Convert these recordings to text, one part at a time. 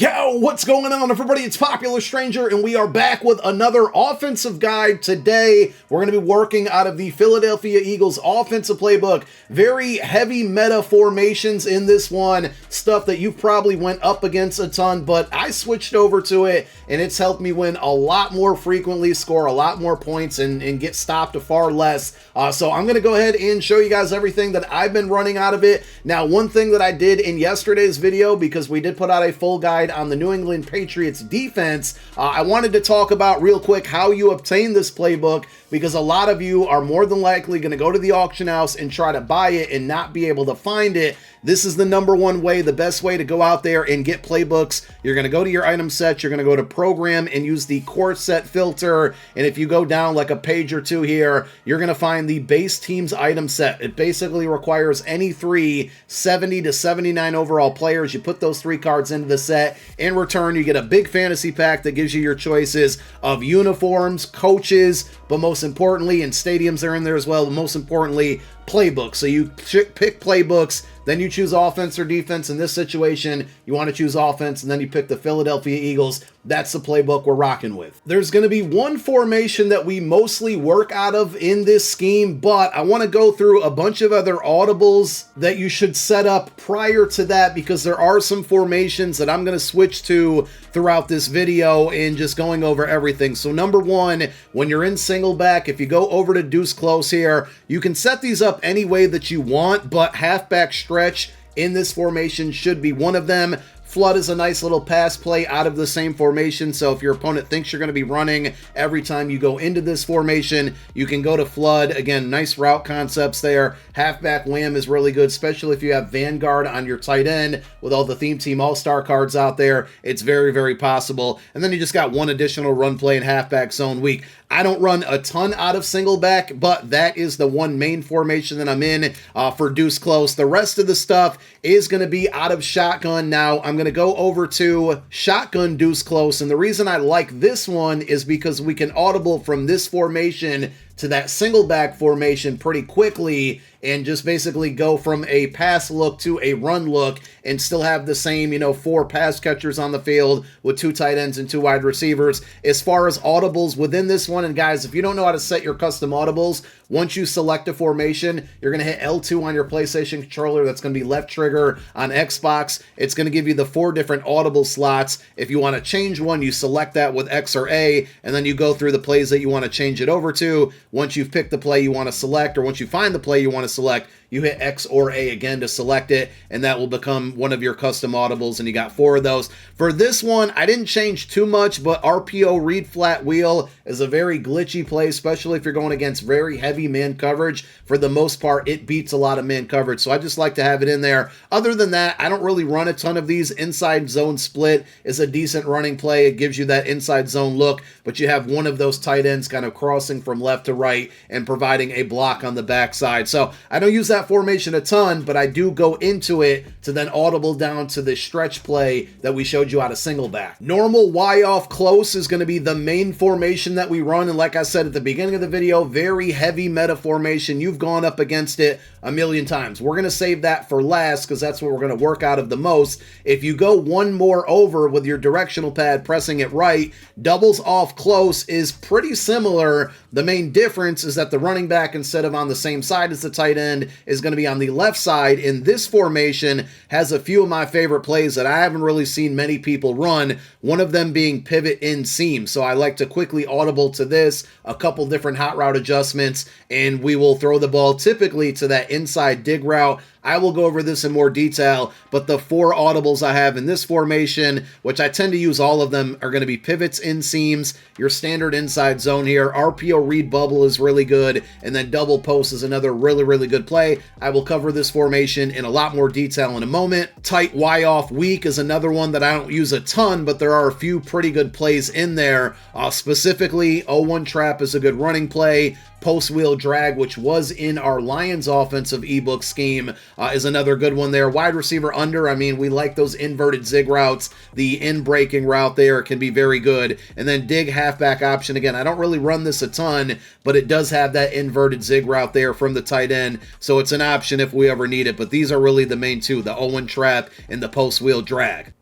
Yo, what's going on, everybody? It's Popular Stranger, and we are back with another offensive guide today. We're going to be working out of the Philadelphia Eagles offensive playbook. Very heavy meta formations in this one. Stuff that you probably went up against a ton, but I switched over to it, and it's helped me win a lot more frequently, score a lot more points, and get stopped far less. So I'm going to go ahead and show you guys everything that I've been running out of it. Now, one thing that I did in yesterday's video, because we did put out a full guide on the New England Patriots defense, I wanted to talk about real quick how you obtain this playbook, because a lot of you are more than likely going to go to the auction house and try to buy it and not be able to find it. This is the number one way, the best way to go out there and get playbooks. You're going to go to your item set, you're going to go to program and use the core set filter, and if you go down like a page or two here, you're going to find the base team's item set. It basically requires any three 70 to 79 overall players. You put those three cards into the set. In return, you get a big fantasy pack that gives you your choices of uniforms, coaches, but most importantly, and stadiums are in there as well, but most importantly, playbooks. So you pick playbooks, then you choose offense or defense. In this situation, you want to choose offense, and then you pick the Philadelphia Eagles. That's the playbook we're rocking with. There's going to be one formation that we mostly work out of in this scheme, but I want to go through a bunch of other audibles that you should set up prior to that, because there are some formations that I'm going to switch to throughout this video and just going over everything. So number one, when you're in single back, if you go over to deuce close here, you can set these up any way that you want, but halfback stretch in this formation should be one of them. Flood is a nice little pass play out of the same formation, so if your opponent thinks you're going to be running every time you go into this formation, you can go to flood. Again, nice route concepts there. Halfback wham is really good, especially if you have Vanguard on your tight end with all the Theme Team All-Star cards out there. It's very, very possible. And then you just got one additional run play in halfback zone weak. I don't run a ton out of single back, but that is the one main formation that I'm in for deuce close. The rest of the stuff is going to be out of shotgun. Now, I'm going to go over to shotgun deuce close, and the reason I like this one is because we can audible from this formation to that single back formation pretty quickly and just basically go from a pass look to a run look and still have the same, four pass catchers on the field with two tight ends and two wide receivers. As far as audibles within this one, and guys, if you don't know how to set your custom audibles, once you select a formation, you're going to hit L2 on your PlayStation controller. That's going to be left trigger on Xbox. It's going to give you the 4 different audible slots. If you want to change one, you select that with X or A, and then you go through the plays that you want to change it over to. Once you've picked the play you want to select, or once you find the play you want to select, you hit X or A again to select it, and that will become one of your custom audibles, and you got 4 of those. For this one, I didn't change too much, but RPO read flat wheel is a very glitchy play, especially if you're going against very heavy man coverage. For the most part, it beats a lot of man coverage, so I just like to have it in there. Other than that, I don't really run a ton of these. Inside zone split is a decent running play. It gives you that inside zone look, but you have one of those tight ends kind of crossing from left to right and providing a block on the backside. So I don't use that formation a ton, but I do go into it to then audible down to the stretch play that we showed you out of single back. Normal Y off close is going to be the main formation that we run, and like I said at the beginning of the video, very heavy meta formation. You've gone up against it a million times. We're going to save that for last because that's what we're going to work out of the most. If you go one more over with your directional pad, pressing it right, doubles off close is pretty similar. The main difference is that the running back, instead of on the same side as the tight end, is going to be on the left side. In this formation has a few of my favorite plays that I haven't really seen many people run, one of them being pivot in seam. So I like to quickly audible to this, a couple different hot route adjustments, and we will throw the ball typically to that inside dig route. I will go over this in more detail, but the 4 audibles I have in this formation, which I tend to use all of them, are going to be pivots in seams, your standard inside zone here, RPO read bubble is really good, and then double post is another really, really good play. I will cover this formation in a lot more detail in a moment. Tight Y off weak is another one that I don't use a ton, but there are a few pretty good plays in there. Specifically, 0-1 trap is a good running play. Post wheel drag, which was in our Lions offensive ebook scheme, is another good one there. Wide receiver under, I mean, we like those inverted zig routes. The in-breaking route there can be very good. And then dig halfback option. Again, I don't really run this a ton, but it does have that inverted zig route there from the tight end, so it's an option if we ever need it. But these are really the main two, the 0-1 trap and the post wheel drag.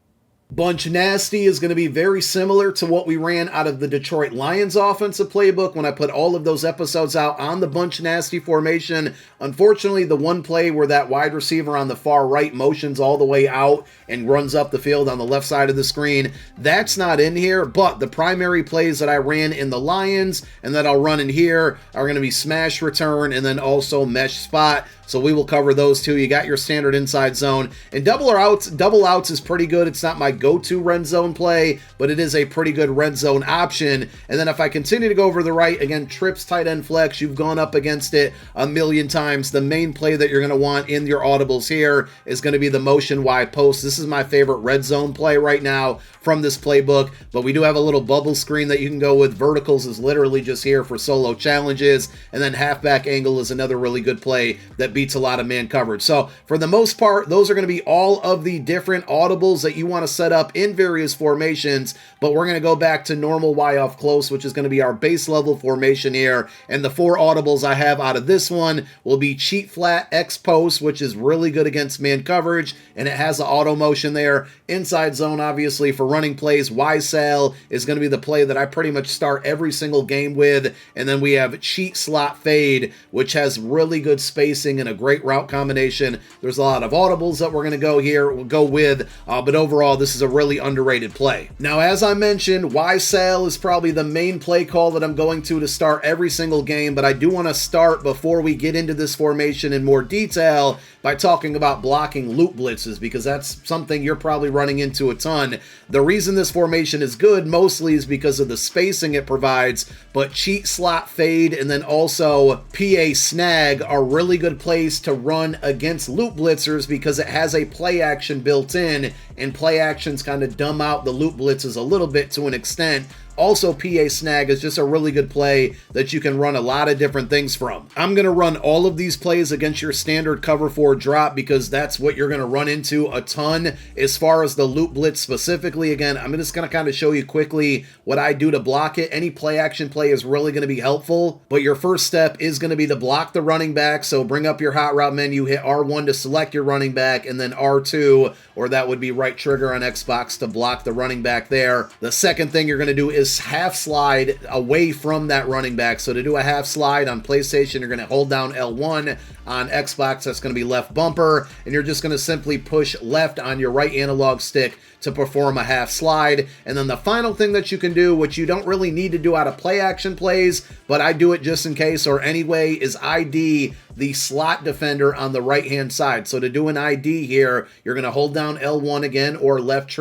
Bunch Nasty is going to be very similar to what we ran out of the Detroit Lions offensive playbook when I put all of those episodes out on the Bunch Nasty formation. Unfortunately, the one play where that wide receiver on the far right motions all the way out and runs up the field on the left side of the screen, that's not in here, but the primary plays that I ran in the Lions and that I'll run in here are going to be smash return and then also mesh spot. So we will cover those two. You got your standard inside zone. And double outs is pretty good. It's not my go-to red zone play, but it is a pretty good red zone option. And then if I continue to go over the right, again, trips, tight end flex, you've gone up against it a million times. The main play that you're going to want in your audibles here is going to be the motion Y post. This is my favorite red zone play right now from this playbook, but we do have a little bubble screen that you can go with. Verticals is literally just here for solo challenges, and then halfback angle is another really good play that beats a lot of man coverage. So for the most part, those are going to be all of the different audibles that you want to set up in various formations, but we're going to go back to normal Y off close, which is going to be our base level formation here. And the 4 audibles I have out of this one will be cheat flat, Expost, which is really good against man coverage, and it has the auto motion there. Inside zone, obviously, for running plays, Y-Sal is going to be the play that I pretty much start every single game with. And then we have cheat slot fade, which has really good spacing and a great route combination. There's a lot of audibles that we're going to go with, but overall, this is a really underrated play. Now, as I mentioned, Y-Sal is probably the main play call that I'm going to start every single game, but I do want to start before we get into this formation in more detail by talking about blocking loop blitzes, because that's something you're probably running into a ton. The reason this formation is good mostly is because of the spacing it provides, but cheat slot fade and then also PA snag are really good plays to run against loop blitzers because it has a play action built in, and play actions kind of dumb out the loop blitzes a little bit to an extent. Also, PA snag is just a really good play that you can run a lot of different things from. I'm going to run all of these plays against your standard cover 4 drop because that's what you're going to run into a ton. As far as the loop blitz specifically, again, I'm just going to kind of show you quickly what I do to block it. Any play action play is really going to be helpful, but your first step is going to be to block the running back. So bring up your hot route menu, hit R1 to select your running back, and then R2, or that would be right trigger on Xbox to block the running back there. The second thing you're going to do is half slide away from that running back. So to do a half slide on PlayStation, you're going to hold down L1. On Xbox, that's going to be left bumper, and you're just going to simply push left on your right analog stick to perform a half slide. And then the final thing that you can do, which you don't really need to do out of play action plays, but I do it just in case or anyway, is ID the slot defender on the right hand side. So to do an ID here, you're going to hold down L1 again, or left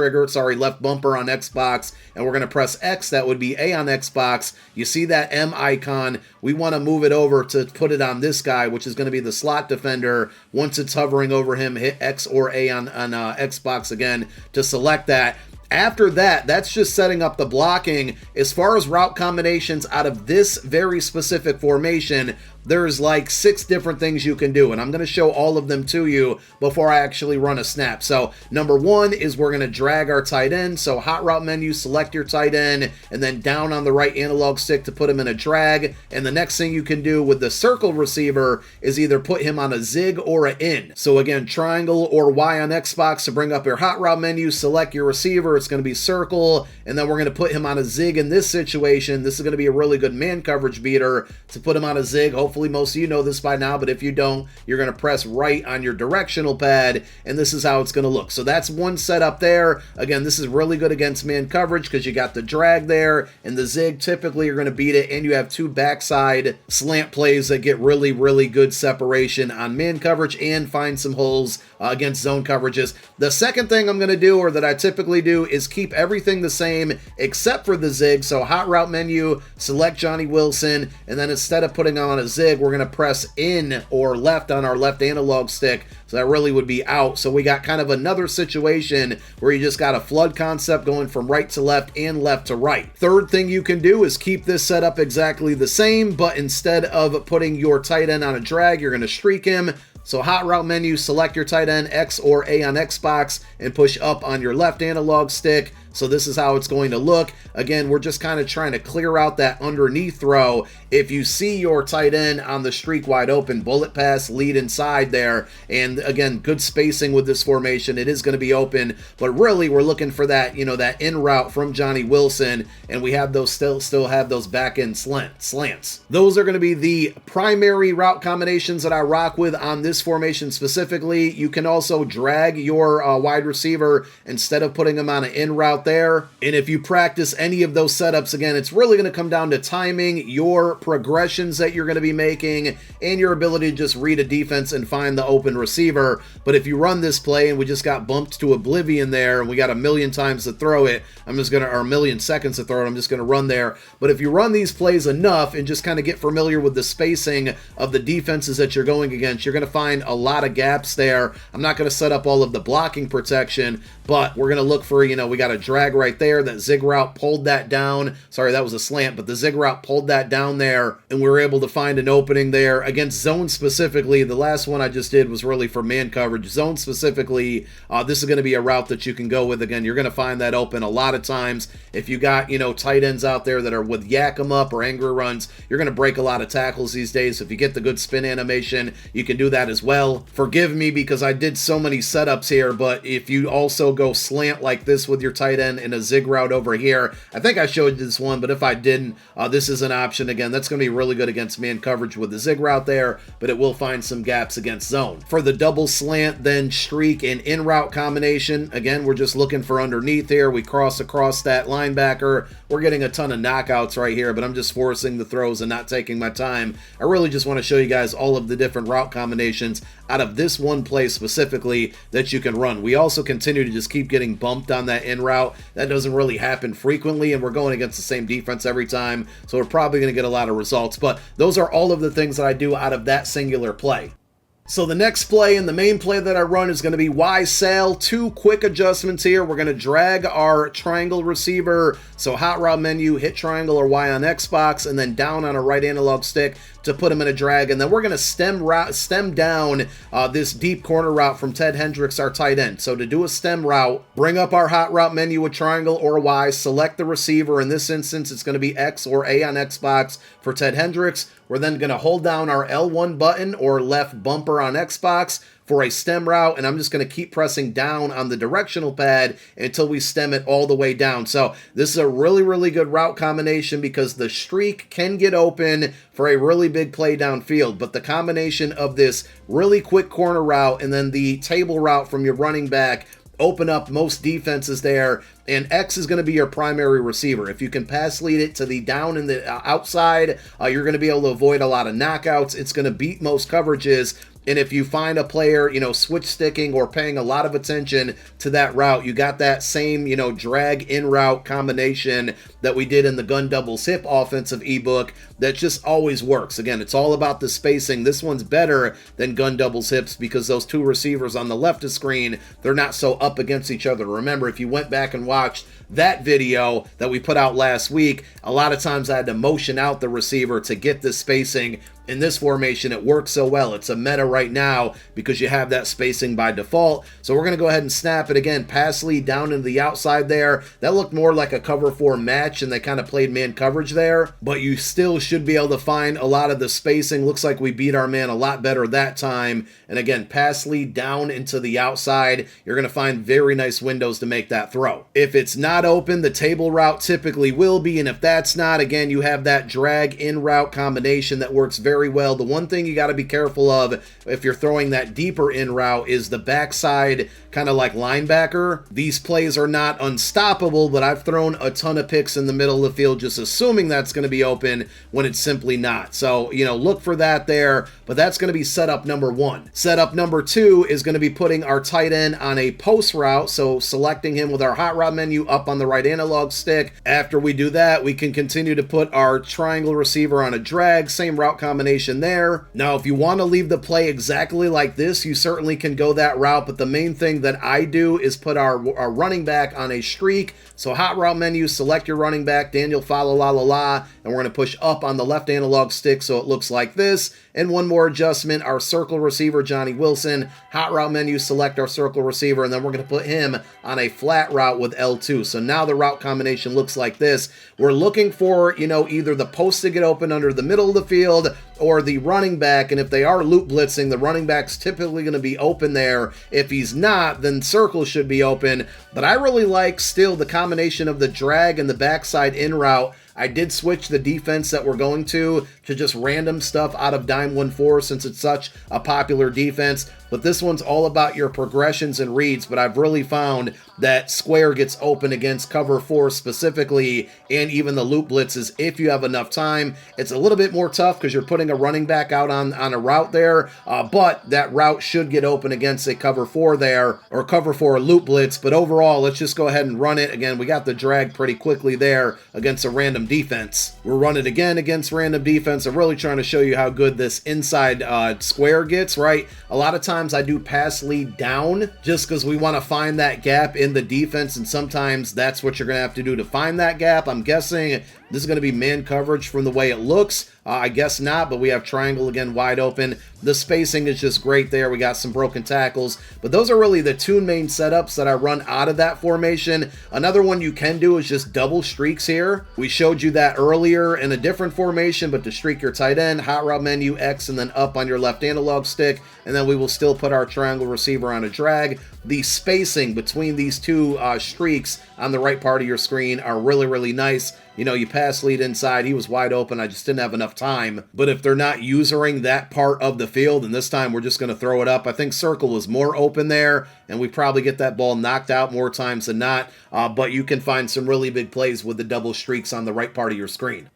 bumper on Xbox, and we're going to press X. That would be A on Xbox. You see that M icon. We want to move it over to put it on this guy, which is going to be the slot defender. Once it's hovering over him, hit X or A on Xbox again to select that. After that, that's just setting up the blocking. As far as route combinations out of this very specific formation, there's like 6 different things you can do, and I'm going to show all of them to you before I actually run a snap. So number 1 is we're going to drag our tight end. So hot route menu, select your tight end, and then down on the right analog stick to put him in a drag. And the next thing you can do with the circle receiver is either put him on a zig or an in. So again, triangle or Y on Xbox to bring up your hot route menu, select your receiver. It's going to be circle, and then we're going to put him on a zig in this situation. This is going to be a really good man coverage beater to put him on a zig. Hopefully most of you know this by now, but if you don't, you're going to press right on your directional pad, and this is how it's going to look. So that's one setup there. Again, this is really good against man coverage because you got the drag there, and the zig, typically you're going to beat it, and you have 2 backside slant plays that get really, really good separation on man coverage and find some holes against zone coverages. The second thing I'm going to do, or that I typically do, is keep everything the same except for the zig. So hot route menu, select Johnny Wilson, and then instead of putting on a zig, we're going to press in or left on our left analog stick. So that really would be out. So we got kind of another situation where you just got a flood concept going from right to left and left to right. Third thing you can do is keep this setup exactly the same, but instead of putting your tight end on a drag, you're going to streak him. So hot route menu, select your tight end, X or A on Xbox, and push up on your left analog stick. So this is how it's going to look. Again, we're just kind of trying to clear out that underneath throw. If you see your tight end on the streak wide open, bullet pass, lead inside there. And again, good spacing with this formation. It is going to be open, but really we're looking for that, that in route from Johnny Wilson, and we have those still have those back end slants. Those are going to be the primary route combinations that I rock with on this formation specifically. You can also drag your wide receiver instead of putting them on an in route there. And if you practice any of those setups, again, it's really going to come down to timing, your progressions that you're going to be making, and your ability to just read a defense and find the open receiver. But if you run this play and we just got bumped to oblivion there and we got a million times to throw it, or a million seconds to throw it, I'm just going to run there. But if you run these plays enough and just kind of get familiar with the spacing of the defenses that you're going against, you're going to find a lot of gaps there. I'm not going to set up all of the blocking protection, but we're going to look for, we got a drag right there. That zig route pulled that down. Sorry, that was a slant, but the zig route pulled that down there, and we were able to find an opening there. Against zone specifically, the last one I just did was really for man coverage. Zone specifically, this is going to be a route that you can go with. Again, you're going to find that open a lot of times. If you got, tight ends out there that are with yak 'em up or angry runs, you're going to break a lot of tackles these days. If you get the good spin animation, you can do that as well. Forgive me because I did so many setups here, but if you also go slant like this with your tight end and a zig route over here, I think I showed you this one, but if I didn't, this is an option. Again, that's going to be really good against man coverage with the zig route there, but it will find some gaps against zone. For the double slant, then streak and in route combination, again, we're just looking for underneath here. We cross across that linebacker. We're getting a ton of knockouts right here, but I'm just forcing the throws and not taking my time. I really just want to show you guys all of the different route combinations out of this one play specifically that you can run. We also continue to just keep getting bumped on that in route. That doesn't really happen frequently, and we're going against the same defense every time, so we're probably going to get a lot of results. But those are all of the things that I do out of that singular play. So the next play and the main play that I run is going to be Y sail. Two quick adjustments here. We're going to drag our triangle receiver. So hot route menu, hit triangle or Y on Xbox, and then down on a right analog stick to put him in a drag. And then we're going to stem down this deep corner route from Ted Hendricks, our tight end. So to do a stem route, bring up our hot route menu with triangle or Y, select the receiver. In this instance, it's going to be X or A on Xbox for Ted Hendricks. We're then going to hold down our L1 button or left bumper on Xbox for a stem route, and I'm just going to keep pressing down on the directional pad until we stem it all the way down. So this is a really, really good route combination because the streak can get open for a really big play downfield, but the combination of this really quick corner route and then the table route from your running back open up most defenses there, and X is going to be your primary receiver. If you can pass lead it to the down and the outside, you're going to be able to avoid a lot of knockouts. It's going to beat most coverages. And if you find a player, switch sticking or paying a lot of attention to that route, you got that same, drag in route combination that we did in the gun doubles hip offensive ebook that just always works. Again, it's all about the spacing. This one's better than gun doubles hips because those two receivers on the left of screen, they're not so up against each other. Remember, if you went back and watched that video that we put out last week, a lot of times I had to motion out the receiver to get the spacing. In this formation, it works so well. It's a meta right now because you have that spacing by default. So we're going to go ahead and snap it again. Pass lead down into the outside there. That looked more like a cover 4 match, and they kind of played man coverage there. But you still should be able to find a lot of the spacing. Looks like we beat our man a lot better that time. And again, pass lead down into the outside. You're going to find very nice windows to make that throw. If it's not open, the table route typically will be. And if that's not, again, you have that drag in route combination that works very well. The one thing you got to be careful of if you're throwing that deeper in route is the backside, kind of like linebacker. These plays are not unstoppable, but I've thrown a ton of picks in the middle of the field just assuming that's going to be open when it's simply not. So, look for that there, but that's going to be setup number 1. Setup number 2 is going to be putting our tight end on a post route, so selecting him with our hot route menu up on the right analog stick. After we do that, we can continue to put our triangle receiver on a drag, same route combination combination there. Now, if you want to leave the play exactly like this, you certainly can go that route, but the main thing that I do is put our running back on a streak. So hot route menu, select your running back, Daniel Falalala, and we're going to push up on the left analog stick so it looks like this. And one more adjustment, our circle receiver, Johnny Wilson, hot route menu, select our circle receiver, and then we're going to put him on a flat route with L2. So now the route combination looks like this. We're looking for, either the post to get open under the middle of the field or the running back, and if they are loop blitzing, the running back's typically going to be open there. If he's not, then circle should be open. But I really like still the combination of the drag and the backside in route. I did switch the defense that we're going to just random stuff out of Dime 1-4 since it's such a popular defense. But this one's all about your progressions and reads, but I've really found that square gets open against cover 4 specifically, and even the loop blitzes if you have enough time. It's a little bit more tough because you're putting a running back out on a route there, but that route should get open against a cover 4 there, or cover 4 loop blitz. But overall, let's just go ahead and run it. Again, we got the drag pretty quickly there against a random defense. We'll run it again against random defense. I'm really trying to show you how good this inside square gets, right? A lot of times I do pass lead down just because we want to find that gap in the defense, and sometimes that's what you're going to have to do to find that gap. I'm guessing this is going to be man coverage from the way it looks. I guess not, but we have triangle again wide open. The spacing is just great there. We got some broken tackles, but those are really the two main setups that I run out of that formation. Another one you can do is just double streaks here. We showed you that earlier in a different formation, but to streak your tight end, hot route menu, X, and then up on your left analog stick, and then we will still put our triangle receiver on a drag. The spacing between these two streaks on the right part of your screen are really, really nice. You pass lead inside, he was wide open, I just didn't have enough time. But if they're not using that part of the field, and this time we're just going to throw it up, I think circle was more open there, and we probably get that ball knocked out more times than not. But you can find some really big plays with the double streaks on the right part of your screen.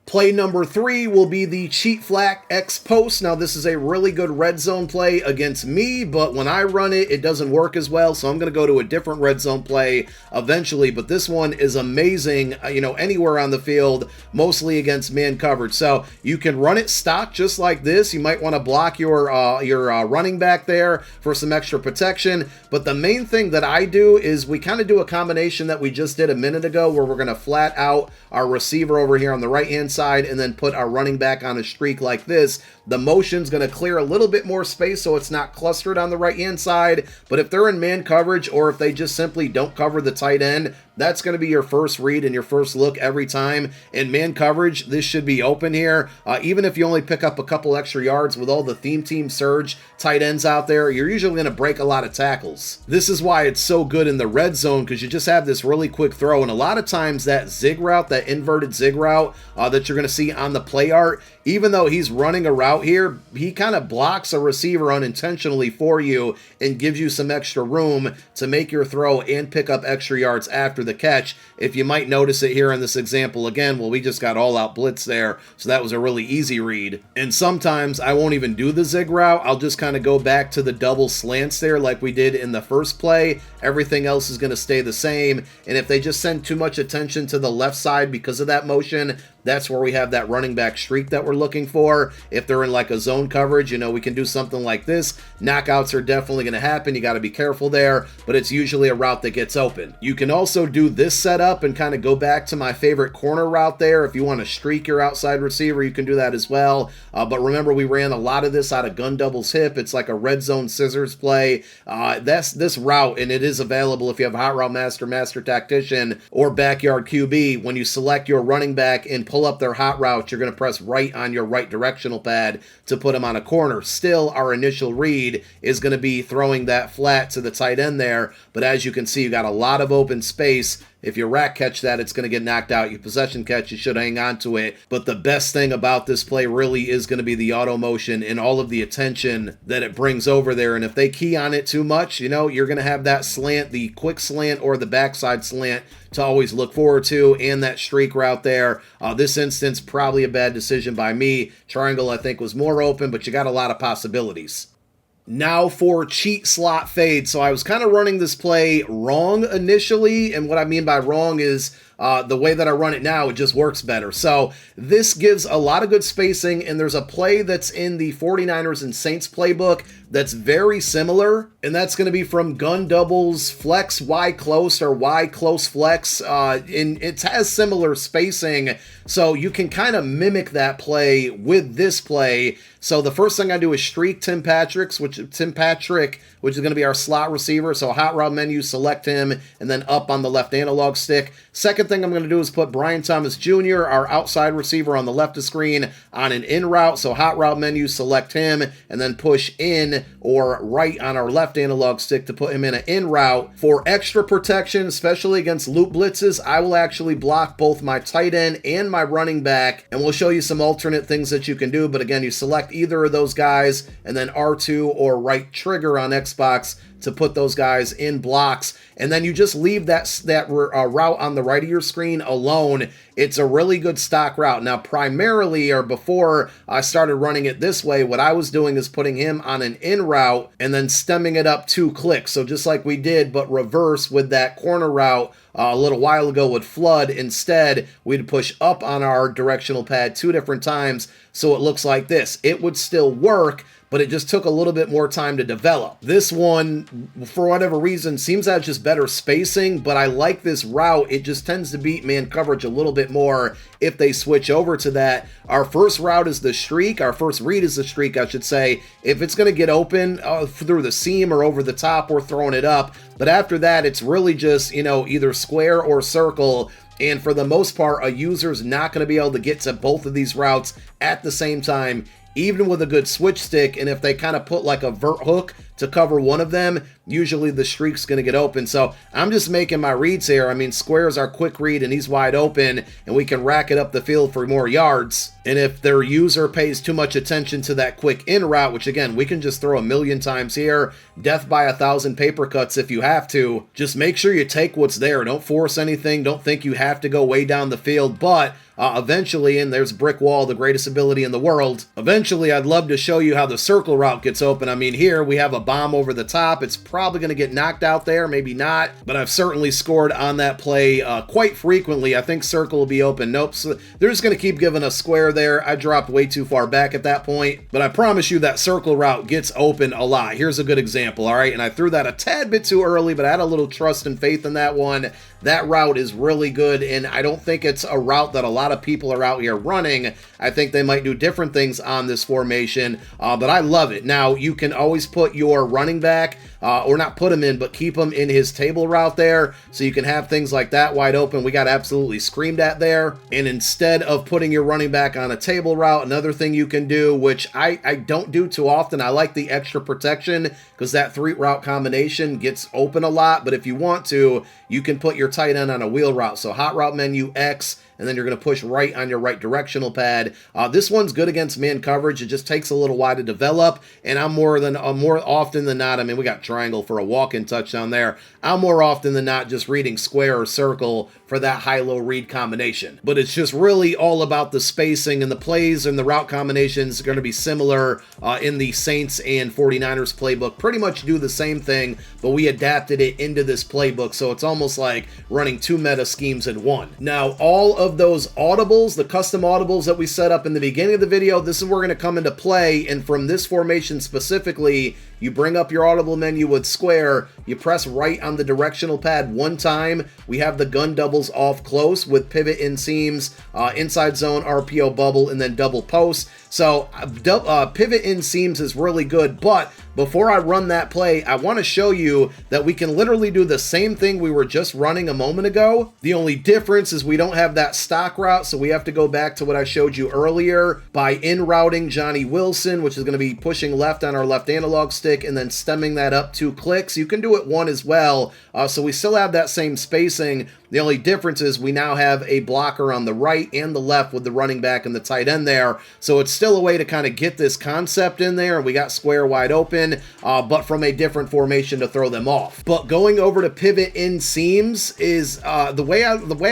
Play number 3 will be the cheat Flack Expost. Now, this is a really good red zone play against me, but when I run it, it doesn't work as well, so I'm going to go to a different red zone play eventually, but this one is amazing, anywhere on the field, mostly against man coverage. So you can run it stock just like this. You might want to block your running back there for some extra protection, but the main thing that I do is we kind of do a combination that we just did a minute ago where we're going to flat out our receiver over here on the right-hand side and then put our running back on a streak like this. The motion's going to clear a little bit more space so it's not clustered on the right-hand side, but if they're in man coverage or if they just simply don't cover the tight end, that's going to be your first read and your first look every time. In man coverage, this should be open here. Even if you only pick up a couple extra yards with all the theme team surge tight ends out there, you're usually going to break a lot of tackles. This is why it's so good in the red zone, because you just have this really quick throw, and a lot of times that zig route, that inverted zig route that you're going to see on the play art, even though he's running a route here, he kind of blocks a receiver unintentionally for you and gives you some extra room to make your throw and pick up extra yards after the catch. If you might notice it here in this example again, well, we just got all out blitz there, so that was a really easy read. And sometimes I won't even do the zig route. I'll just kind of go back to the double slants there like we did in the first play. Everything else is going to stay the same, and if they just send too much attention to the left side because of that motion, that's where we have that running back streak that we're looking for. If they're in like a zone coverage, we can do something like this. Knockouts are definitely going to happen. You got to be careful there, but it's usually a route that gets open. You can also do this setup and kind of go back to my favorite corner route there. If you want to streak your outside receiver, you can do that as well. But remember, we ran a lot of this out of gun doubles hip. It's like a red zone scissors play. That's this route, and it is available if you have Hot Route Master, Master Tactician, or Backyard QB. When you select your running back and pull up their hot route, you're going to press right on your right directional pad to put them on a corner. Still, our initial read is going to be throwing that flat to the tight end there, but as you can see, you got a lot of open space. If you rack catch that, it's going to get knocked out. You possession catch, you should hang on to it. But the best thing about this play really is going to be the auto motion and all of the attention that it brings over there. And if they key on it too much, you're going to have that slant, the quick slant or the backside slant to always look forward to, and that streak route there. This instance, probably a bad decision by me. Triangle, I think, was more open, but you got a lot of possibilities. Now for cheat slot fade. So I was kind of running this play wrong initially, and what I mean by wrong is the way that I run it now, it just works better. So this gives a lot of good spacing, and there's a play that's in the 49ers and Saints playbook that's very similar, and that's going to be from gun doubles, flex Y close or Y close flex, and it has similar spacing, so you can kind of mimic that play with this play. So the first thing I do is streak Tim Patrick, which is going to be our slot receiver. So hot route menu, select him, and then up on the left analog stick. Second thing I'm going to do is put Brian Thomas Jr., our outside receiver, on the left of screen on an in route. So hot route menu, select him, and then push in or right on our left analog stick to put him in an in route. For extra protection, especially against loop blitzes, I will actually block both my tight end and my running back, and we'll show you some alternate things that you can do. But again, you select either of those guys and then R2 or right trigger on Xbox to put those guys in blocks, and then you just leave that route on the right of your screen alone. It's a really good stock route. Now, primarily, or before I started running it this way, what I was doing is putting him on an in route and then stemming it up 2 clicks. So just like we did, but reverse with that corner route a little while ago with Flood. Instead, we'd push up on our directional pad 2 different times, so it looks like this. It would still work, but it just took a little bit more time to develop. This one, for whatever reason, seems to have just better spacing, but I like this route. It just tends to beat man coverage a little bit more if they switch over to that. Our first route is the streak. Our first read is the streak, I should say. If it's going to get open through the seam or over the top, we're throwing it up. But after that, it's really just, either square or circle. And for the most part, a user's not going to be able to get to both of these routes at the same time, even with a good switch stick. And if they kind of put like a vert hook to cover one of them, usually the streak's going to get open. So I'm just making my reads here. I mean, square's our quick read, and he's wide open, and we can rack it up the field for more yards. And if their user pays too much attention to that quick in route, which again, we can just throw a million times here, death by 1,000 paper cuts if you have to, just make sure you take what's there. Don't force anything. Don't think you have to go way down the field, but eventually, and there's Brick Wall, the greatest ability in the world, eventually I'd love to show you how the circle route gets open. I mean, here we have a bomb over the top. It's probably going to get knocked out there, maybe not, but I've certainly scored on that play quite frequently. I think circle will be open. Nope, so they're just going to keep giving us square there. I dropped way too far back at that point, but I promise you that circle route gets open a lot. Here's a good example, all right? And I threw that a tad bit too early, but I had a little trust and faith in that one. That route is really good, and I don't think it's a route that a lot of people are out here running. I think they might do different things on this formation, but I love it. Now, you can always put your running back, or not put him in, but keep him in his table route there, so you can have things like that wide open. We got absolutely screamed at there. And instead of putting your running back on a table route, another thing you can do, which I don't do too often, I like the extra protection, because that 3 route combination gets open a lot. But if you want to, you can put your tight end on a wheel route. So hot route menu X, and then you're going to push right on your right directional pad. This one's good against man coverage. It just takes a little while to develop, and I'm more often than not, I mean, we got triangle for a walk-in touchdown there. I'm more often than not just reading square or circle for that high-low read combination. But it's just really all about the spacing, and the plays and the route combinations are going to be similar in the Saints and 49ers playbook. Pretty much do the same thing, but we adapted it into this playbook, so it's almost like running 2 meta schemes in one. Now, all of those audibles, the custom audibles that we set up in the beginning of the video, this is where we're going to come into play. And from this formation specifically, you bring up your audible menu with square, you press right on the directional pad 1 time. We have the gun doubles off close with pivot in seams, inside zone, RPO bubble, and then double post. So pivot in seams is really good, but before I run that play, I want to show you that we can literally do the same thing we were just running a moment ago. The only difference is we don't have that stock route, so we have to go back to what I showed you earlier by in-routing Johnny Wilson, which is going to be pushing left on our left analog stick and then stemming that up 2 clicks. You can do it 1 as well, so we still have that same spacing, The only difference is we now have a blocker on the right and the left with the running back and the tight end there. So it's still a way to kind of get this concept in there. We got square wide open, but from a different formation to throw them off. But going over to pivot in seams is the way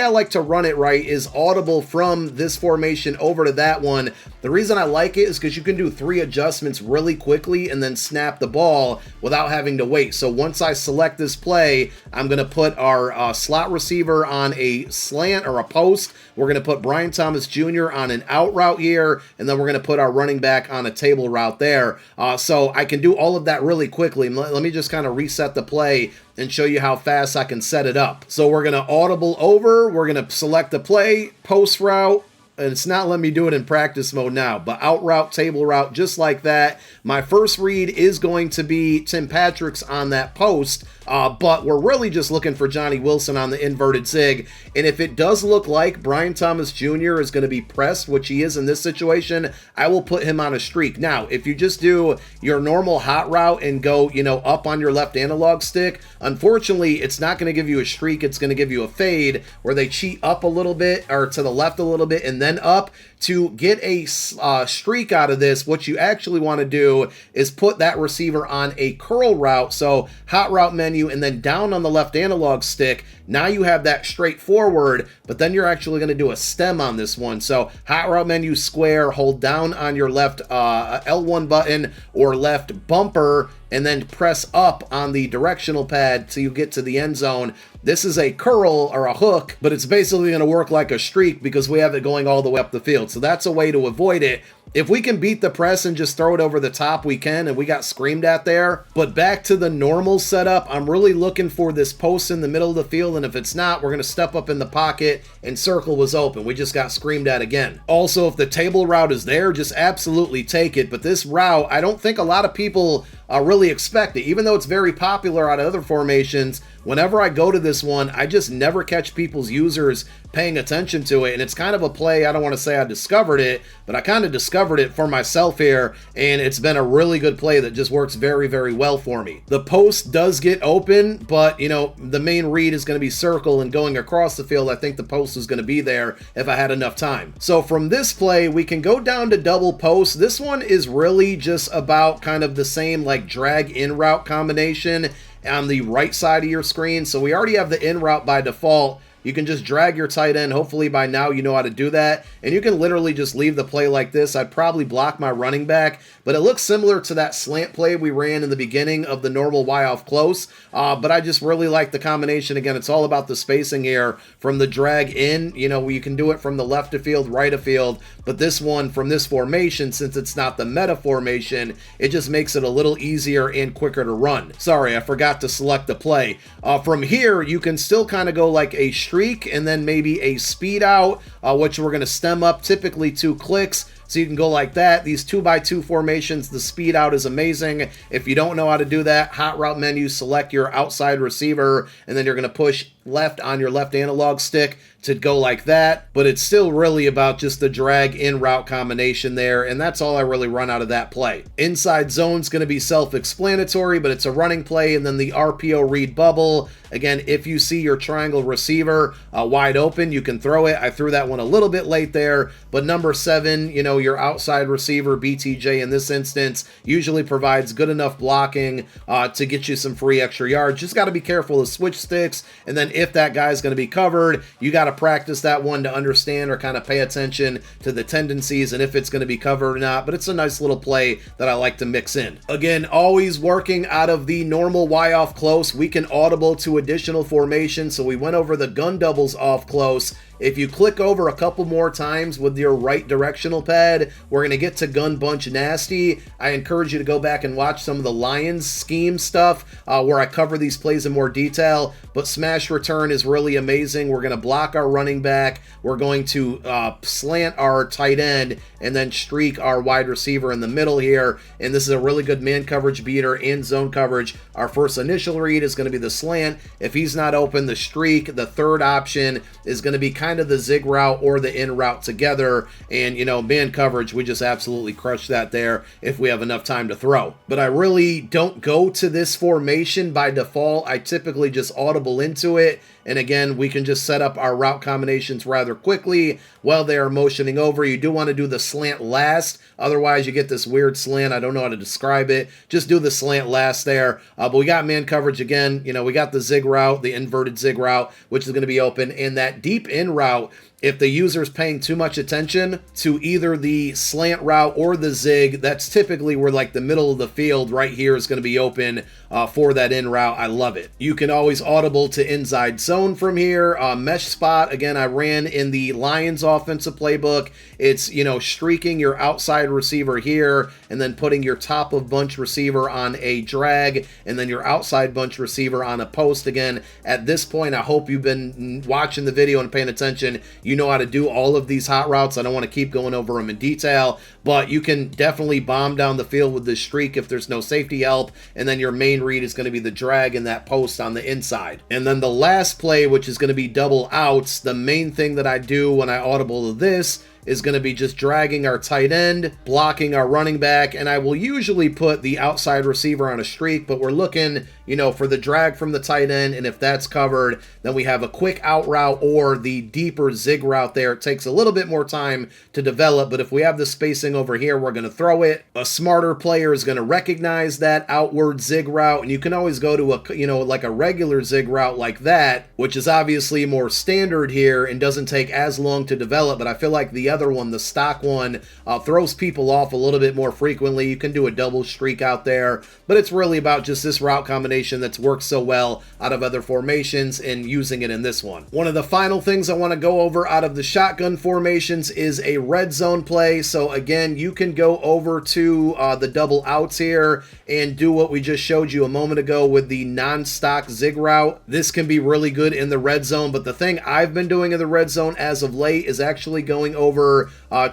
I like to run it right is audible from this formation over to that one. The reason I like it is because you can do 3 adjustments really quickly and then snap the ball without having to wait. So once I select this play, I'm going to put our slot receiver on a slant or a post. We're going to put Brian Thomas Jr. on an out route here, and then we're going to put our running back on a table route there. So I can do all of that really quickly. Let me just kind of reset the play and show you how fast I can set it up. So we're going to audible over, we're going to select the play, post route, and it's not letting me do it in practice mode now, but out route, table route, just like that. My first read is going to be Tim Patrick's on that post, but we're really just looking for Johnny Wilson on the inverted zig. And if it does look like Brian Thomas Jr. is going to be pressed, which he is in this situation, I will put him on a streak. Now, if you just do your normal hot route and go, up on your left analog stick, unfortunately, it's not going to give you a streak. It's going to give you a fade where they cheat up a little bit or to the left a little bit and then up. To get a streak out of this, what you actually want to do is put that receiver on a curl route. So hot route menu and then down on the left analog stick. Now you have that straight forward, but then you're actually going to do a stem on this one. So hot route menu square, hold down on your left L1 button or left bumper, and then press up on the directional pad till you get to the end zone. This is a curl or a hook, but it's basically going to work like a streak because we have it going all the way up the field. So that's a way to avoid it. If we can beat the press and just throw it over the top, we can, and we got screamed at there. But back to the normal setup, I'm really looking for this post in the middle of the field, and if it's not, we're going to step up in the pocket, and circle was open. We just got screamed at again. Also, if the table route is there, just absolutely take it. But this route, I don't think a lot of people really expect it. Even though it's very popular out of other formations, whenever I go to this one, I just never catch people's users paying attention to it. And it's kind of a play, I don't want to say I discovered it, but I kind of discovered it for myself here, and it's been a really good play that just works very, very well for me. The post does get open, but the main read is going to be circle, and going across the field, I think the post is going to be there if I had enough time. So from this play, we can go down to double post. This one is really just about kind of the same like drag in route combination on the right side of your screen. So we already have the in route by default. You can just drag your tight end. Hopefully by now you know how to do that. And you can literally just leave the play like this. I'd probably block my running back, but it looks similar to that slant play we ran in the beginning of the normal Y off close. But I just really like the combination. Again, it's all about the spacing here from the drag in. You can do it from the left of field, right of field. But this one from this formation, since it's not the meta formation, it just makes it a little easier and quicker to run. Sorry, I forgot to select the play. From here, you can still kind of go like a streak and then maybe a speed out, which we're going to stem up typically 2 clicks. So you can go like that. These 2x2 formations, the speed out is amazing. If you don't know how to do that, hot route menu, select your outside receiver, and then you're going to push left on your left analog stick to go like that. But it's still really about just the drag in route combination there, and that's all I really run out of that play. Inside zone's going to be self-explanatory, but it's a running play, and then the RPO read bubble. Again, if you see your triangle receiver wide open, you can throw it. I threw that one a little bit late there, but number 7, your outside receiver, BTJ in this instance, usually provides good enough blocking to get you some free extra yards. Just got to be careful of switch sticks, and then if that guy's going to be covered, you got to practice that one to understand or kind of pay attention to the tendencies and if it's going to be covered or not. But it's a nice little play that I like to mix in. Again, always working out of the normal Y off close. We can audible to additional formation, so we went over the gun doubles off close. If you click over a couple more times with your right directional pad, we're going to get to gun bunch nasty. I encourage you to go back and watch some of the Lions scheme stuff where I cover these plays in more detail. But smash return is really amazing. We're going to block our running back. We're going to slant our tight end and then streak our wide receiver in the middle here. And this is a really good man coverage beater and zone coverage. Our first initial read is going to be the slant. If he's not open, the streak. The third option is going to be kind of the zig route or the in route together. And man coverage, we just absolutely crush that there if we have enough time to throw. But I really don't go to this formation by default. I typically just audible into it. it. And again, we can just set up our route combinations rather quickly while they are motioning over. You do want to do the slant last. Otherwise, you get this weird slant. I don't know how to describe it. Just do the slant last there. But we got man coverage again. You know, we got the zig route, the inverted zig route, which is going to be open. And that deep in route, if the user is paying too much attention to either the slant route or the zig, that's typically where like the middle of the field right here is going to be open for that in route. I love it. You can always audible to inside zone from here. Mesh spot, again, I ran in the Lions offensive playbook. It's, you know, streaking your outside receiver here and then putting your top of bunch receiver on a drag and then your outside bunch receiver on a post. Again, at this point, I hope you've been watching the video and paying attention. You know how to do all of these hot routes. I don't want to keep going over them in detail, but you can definitely bomb down the field with this streak if there's no safety help, and then your main read is going to be the drag and that post on the inside. And then the last play, which is going to be double outs, the main thing that I do when I audible to this is going to be just dragging our tight end, blocking our running back, and I will usually put the outside receiver on a streak, but we're looking, you know, for the drag from the tight end, and if that's covered, then we have a quick out route or the deeper zig route there. It takes a little bit more time to develop, but if we have the spacing over here, we're going to throw it. A smarter player is going to recognize that outward zig route, and you can always go to a, you know, like a regular zig route like that, which is obviously more standard here and doesn't take as long to develop, but I feel like the other one, the stock one, throws people off a little bit more frequently. You can do a double streak out there, but it's really about just this route combination that's worked so well out of other formations and using it in this one. One of the final things I want to go over out of the shotgun formations is a red zone play. So again, you can go over to the double outs here and do what we just showed you a moment ago with the non-stock zig route. This can be really good in the red zone, but the thing I've been doing in the red zone as of late is actually going over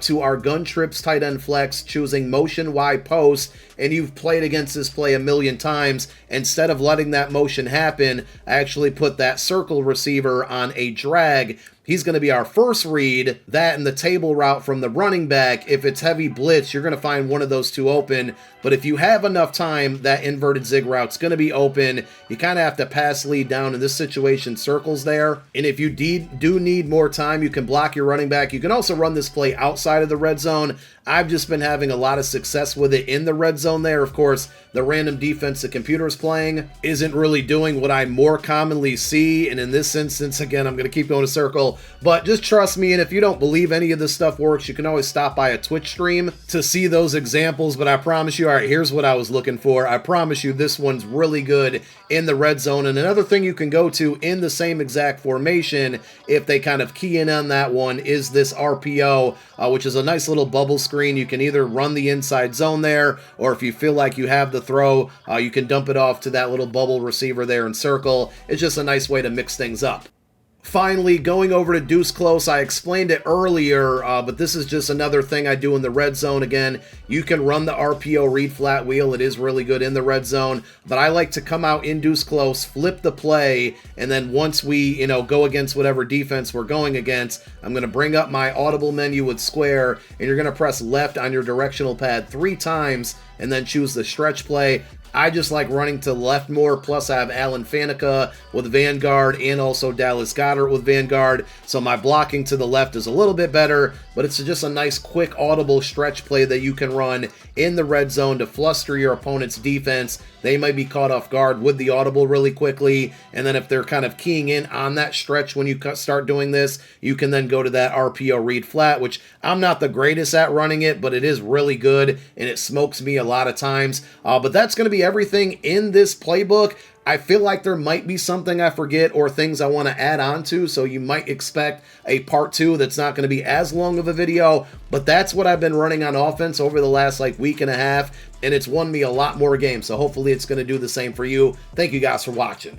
to our gun trips tight end flex, choosing motion Y post, and you've played against this play a million times. Instead of letting that motion happen, I actually put that circle receiver on a drag. He's going to be our first read, that and the table route from the running back. If it's heavy blitz, you're going to find one of those two open. But if you have enough time, that inverted zig route's going to be open. You kind of have to pass lead down. In this situation, circles there. And if you do need more time, you can block your running back. You can also run this play outside of the red zone. I've just been having a lot of success with it in the red zone there. Of course, the random defense the computer's playing isn't really doing what I more commonly see. And in this instance, again, I'm going to keep going to circle. But just trust me, and if you don't believe any of this stuff works, you can always stop by a Twitch stream to see those examples. But I promise you, all right, here's what I was looking for. I promise you this one's really good in the red zone. And another thing you can go to in the same exact formation, if they kind of key in on that one, is this RPO, which is a nice little bubble screen. You can either run the inside zone there, or if you feel like you have the throw, you can dump it off to that little bubble receiver there and circle. It's just a nice way to mix things up. Finally, going over to deuce close, I explained it earlier, but this is just another thing I do in the red zone. Again, you can run the RPO read flat wheel. It is really good in the red zone, but I like to come out in deuce close, flip the play, and then once we, go against whatever defense we're going against, I'm going to bring up my audible menu with square, and you're going to press left on your directional pad 3 times, and then choose the stretch play. I just like running to the left more, plus I have Alan Faneca with Vanguard and also Dallas Goedert with Vanguard, so my blocking to the left is a little bit better, but it's just a nice quick audible stretch play that you can run in the red zone to fluster your opponent's defense. They might be caught off guard with the audible really quickly, and then if they're kind of keying in on that stretch when you start doing this, you can then go to that RPO read flat, which I'm not the greatest at running it, but it is really good, and it smokes me a lot of times. But that's going to be everything in this playbook. I feel like there might be something I forget or things I want to add on to, so you might expect a part 2 that's not going to be as long of a video, but that's what I've been running on offense over the last week and a half, and it's won me a lot more games, so hopefully it's going to do the same for you. Thank you guys for watching.